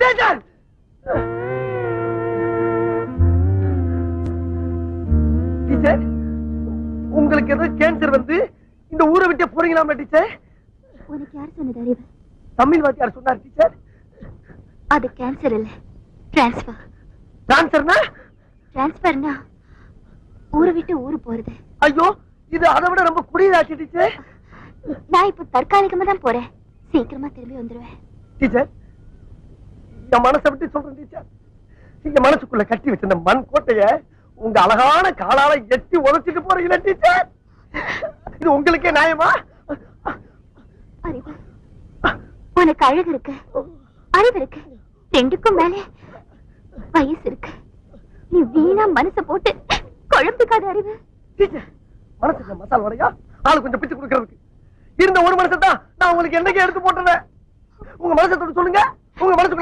Teacher teacher உங்களுக்கு ஏதோ cancer வந்து இந்த ஊரை விட்டே போறீங்களாமா டீச்சர்? உனக்கு யார் சொன்னது அறிவு? தமிழ் வாத்தியார் சொன்னார் டீச்சர். அது கேன்சர் இல்ல, டிரான்ஸ்பர். டிரான்ஸ்பர்னா? டிரான்ஸ்பர்னா ஊரை விட்டு ஊரு போறது. ஐயோ, இது அதை விட ரொம்ப குடியதாச்சு டீச்சர். நான் இப்ப தற்காலிகமா தான் போறேன், சீக்கிரமா திரும்பி வந்துருவேன். டீச்சர், என் மனசை விட்டு சொல்றேன் டீச்சர். என் மனசுக்குள்ள கட்டி வச்சிருந்த மண் கோட்டைய உங்க அழகான காலால எட்டி உதச்சிட்டு போறீங்களா டீச்சர்? இது உங்களுக்கே நியாயமா? அறிவு, உனக்கு அழகு இருக்கு, அறிவு இருக்கு, ரெண்டுக்கும் மேல வயசு இருக்கு. நீ வீணா மனசை போட்டு குழம்பிக்காத அறிவு. டீச்சர், மனசுக்கு மசால் வடையா ஆளு கொஞ்சம் பிச்சு கொடுக்கறதுக்கு இருந்த ஒரு மனசை தான் நான் உங்களுக்கு என்னைக்கு எடுத்து போட்டுறேன். உங்க மனசை சொல்லுங்க. உங்க மனசுக்குள்ள